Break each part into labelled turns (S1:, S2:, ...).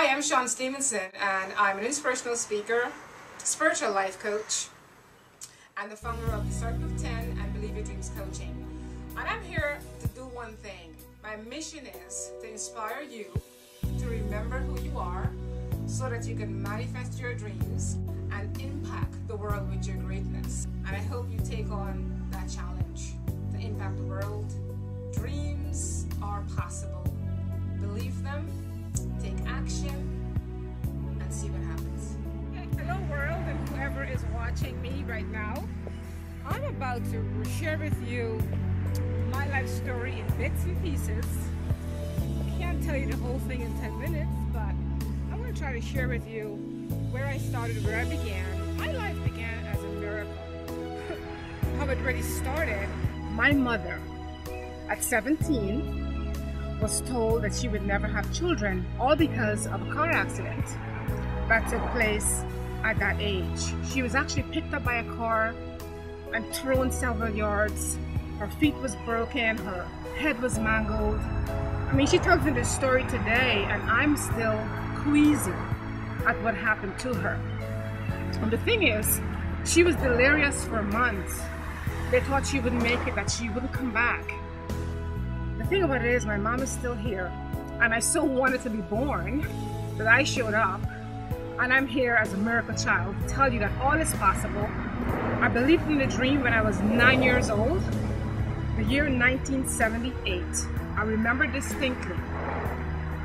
S1: Hi, I'm Shaun and I'm an inspirational speaker, spiritual life coach, and the founder of the Circle of 10 and Believe Your Dreams Coaching. And I'm here to do one thing. My mission is to inspire you to remember who you are so that you can manifest your dreams and impact the world with your greatness. And I hope you take on that challenge to impact the world. Dreams are possible. Believe them, take action, and see what happens.
S2: Hello world and whoever is watching me right now. I'm about to share with you my life story in bits and pieces. I can't tell you the whole thing in 10 minutes, but I'm going to try to share with you where I started, where I began. My life began as a miracle. How it really started, my mother at 17 was told that she would never have children, all because of a car accident that took place at that age. She was actually picked up by a car and thrown several yards. Her feet was broken, her head was mangled. I mean, she tells me this story today and I'm still queasy at what happened to her. And the thing is, she was delirious for months. They thought she wouldn't make it, that she wouldn't come back. The thing about it is, my mom is still here, and I so wanted to be born that I showed up, and I'm here as a miracle child to tell you that all is possible. I believed in the dream when I was 9 years old, the year 1978. I remember distinctly.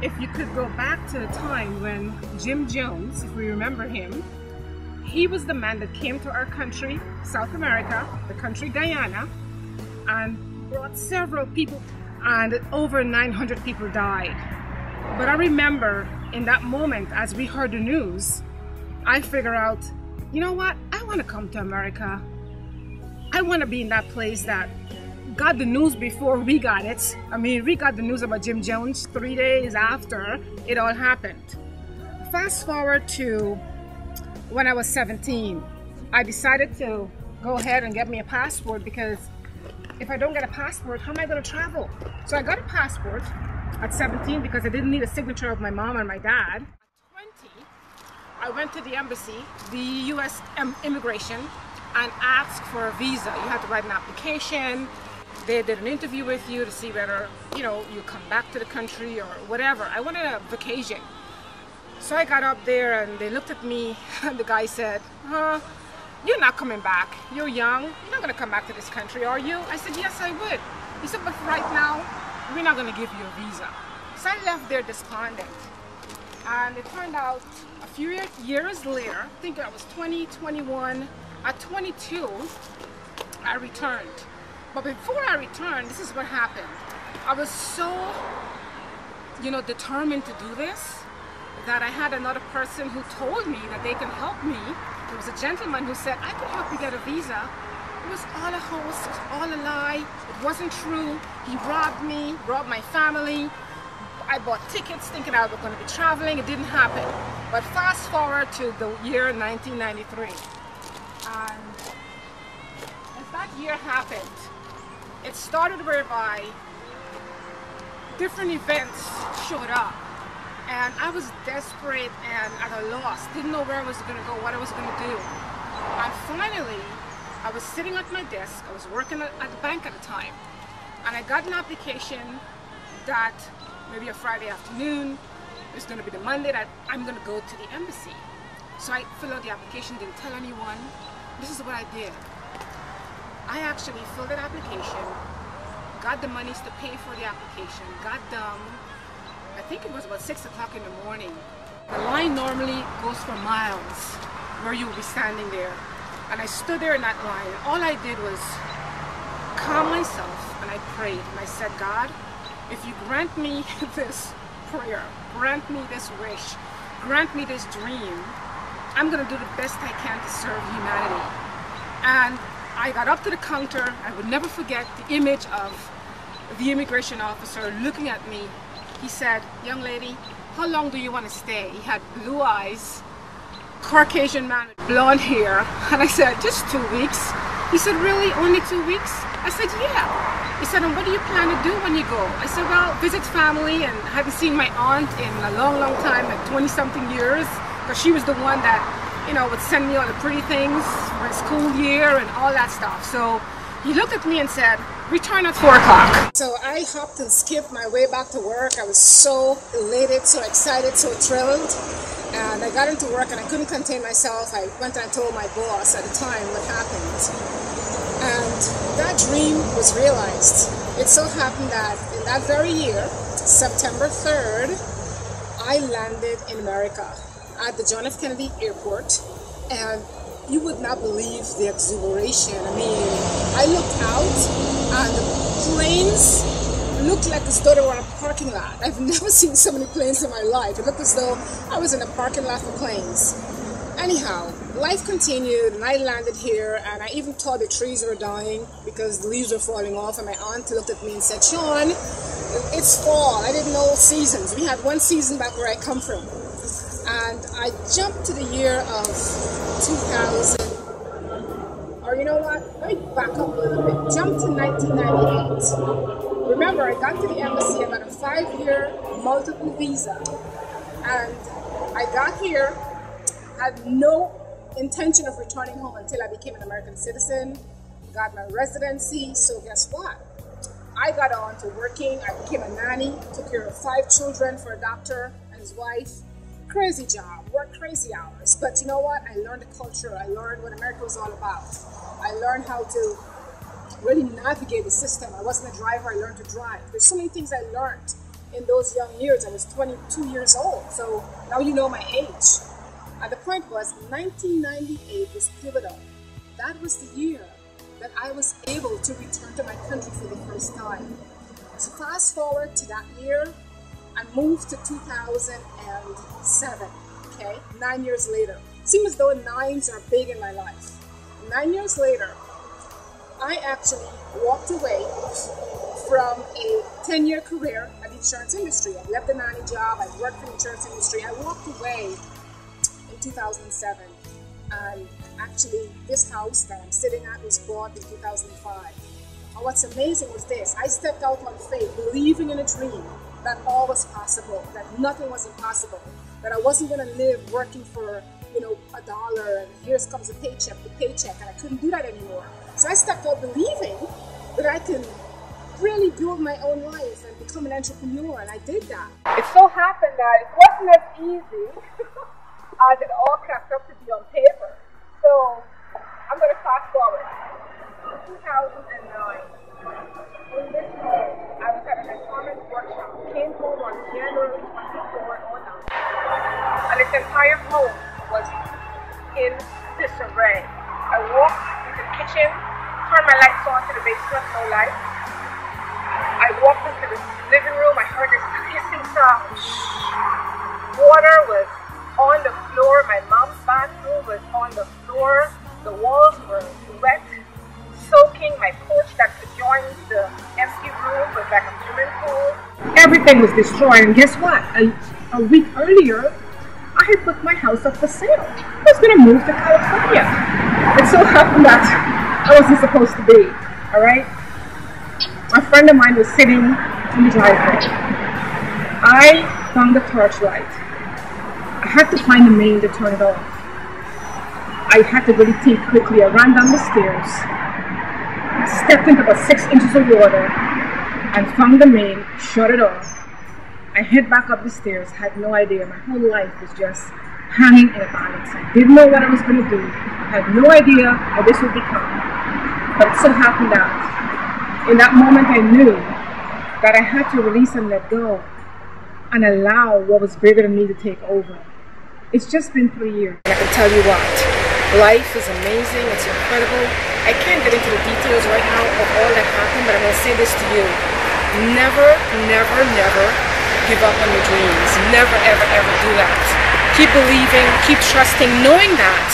S2: If you could go back to the time when Jim Jones, if we remember him, he was the man that came to our country, South America, the country Guyana, and brought several people, and over 900 people died. But I remember in that moment, as we heard the news, I figured out, you know what, I want to come to America. I want to be in that place that got the news before we got it. I mean, we got the news about Jim Jones 3 days after it all happened. Fast forward to when I was 17, I decided to go ahead and get me a passport, because if I don't get a passport, how am I going to travel? So I got a passport at 17 because I didn't need a signature of my mom and my dad. At 20, I went to the embassy, the US immigration, and asked for a visa. You had to write an application. They did an interview with you to see whether, you know, you come back to the country or whatever. I wanted a vacation. So I got up there and they looked at me and the guy said, you're not coming back. You're young. You're not going to come back to this country, are you? I said, yes, I would. He said, but for right now, we're not going to give you a visa. So I left there despondent. And it turned out a few years later, I think I was 20, 21, at 22, I returned. But before I returned, this is what happened. I was so, determined to do this, that I had another person who told me that they can help me. There was a gentleman who said, I can help you get a visa. It was all a hoax, it was all a lie. It wasn't true. He robbed me, robbed my family. I bought tickets thinking I was going to be traveling. It didn't happen. But fast forward to the year 1993. And as that year happened, it started whereby different events showed up. And I was desperate and at a loss, didn't know where I was going to go, what I was going to do. And finally, I was sitting at my desk, I was working at the bank at the time, and I got an application that maybe a Friday afternoon, it was going to be the Monday that I'm going to go to the embassy. So I filled out the application, didn't tell anyone. This is what I did. I actually filled that application, got the monies to pay for the application, got done. I think it was about 6 o'clock in the morning. The line normally goes for miles where you will be standing there. And I stood there in that line, and all I did was calm myself, and I prayed. And I said, God, if you grant me this prayer, grant me this wish, grant me this dream, I'm going to do the best I can to serve humanity. And I got up to the counter. I would never forget the image of the immigration officer looking at me. He said, young lady, how long do you want to stay? He had blue eyes, Caucasian man with blonde hair. And I said, just 2 weeks. He said, really? Only 2 weeks? I said, yeah. He said, and what do you plan to do when you go? I said, well, visit family, and I haven't seen my aunt in a long, long time, like 20-something years, because she was the one that, you know, would send me all the pretty things for the school year and all that stuff. So he looked at me and said, return at 4 o'clock. So I hopped and skipped my way back to work. I was so elated, so excited, so thrilled. And I got into work and I couldn't contain myself. I went and I told my boss at the time what happened. And that dream was realized. It so happened that in that very year, September 3rd, I landed in America at the John F. Kennedy Airport, and you would not believe the exuberation. I mean, I looked out and the planes looked like as though they were in a parking lot. I've never seen so many planes in my life. It looked as though I was in a parking lot for planes. Anyhow, life continued and I landed here, and I even thought the trees were dying because the leaves were falling off, and my aunt looked at me and said, Shaun, it's fall. I didn't know seasons. We had one season back where I come from. And I jumped to the year of 2000, or you know what, let me back up a little bit. Jump to 1998. Remember, I got to the embassy, I got a 5-year multiple visa, and I got here, had no intention of returning home until I became an American citizen, got my residency. So guess what? I got on to working. I became a nanny, took care of 5 children for a doctor and his wife. Crazy job, worked crazy hours. But you know what? I learned the culture. I learned what America was all about. I learned how to really navigate the system. I wasn't a driver, I learned to drive. There's so many things I learned in those young years. I was 22 years old. So now you know my age. And the point was, 1998 was pivotal. That was the year that I was able to return to my country for the first time. So fast forward to that year, I moved to 2007, okay? 9 years later. Seems as though 9s are big in my life. 9 years later, I actually walked away from a 10-year career at the insurance industry. I left the nanny job, I worked in the insurance industry. I walked away in 2007, and actually this house that I'm sitting at was bought in 2005. And what's amazing was this: I stepped out on faith, believing in a dream that all was possible, that nothing was impossible, that I wasn't going to live working for, you know, $1 and here comes a paycheck to paycheck, and I couldn't do that anymore. So I stepped out believing that I can really build my own life and become an entrepreneur, and I did that. It so happened that it wasn't as easy as it all cracked up to be on paper. So I'm going to fast forward. 2009. In this home, I was at an empowerment workshop. Came home on January 24, 2009. And this entire home was in disarray. I walked into the kitchen, turned my lights on to the basement, no light. I walked into the living room, I heard this hissing sound. Water was on the floor, my mom's bathroom was on the floor, the walls were wet, soaking, my porch that adjoins the empty room was like a swimming pool. Everything was destroyed, and guess what? A week earlier, I had put my house up for sale. I was going to move to California. It so happened that I wasn't supposed to be, alright? A friend of mine was sitting in the driveway. I found the torchlight. I had to find the main to turn it off. I had to really think quickly. I ran down the stairs, stepped into about 6 inches of water, and found the main, shut it off. I head back up the stairs, had no idea. My whole life was just hanging in a balance. I didn't know what I was going to do. I had no idea how this would become. But it so happened that in that moment I knew that I had to release and let go and allow what was bigger than me to take over. It's just been 3 years. I can tell you what, life is amazing, it's incredible. I can't get into the details right now of all that happened, but I'm going to say this to you. Never, never, never give up on your dreams. Never, ever, ever do that. Keep believing, keep trusting, knowing that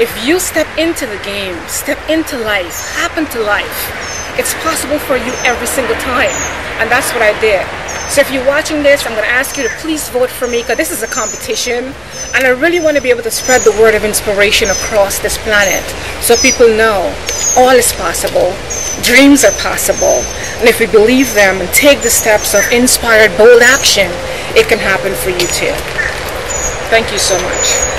S2: if you step into the game, step into life, happen to life, it's possible for you every single time. And that's what I did. So if you're watching this, I'm going to ask you to please vote for me, because this is a competition, and I really want to be able to spread the word of inspiration across this planet so people know all is possible, dreams are possible, and if we believe them and take the steps of inspired, bold action, it can happen for you too. Thank you so much.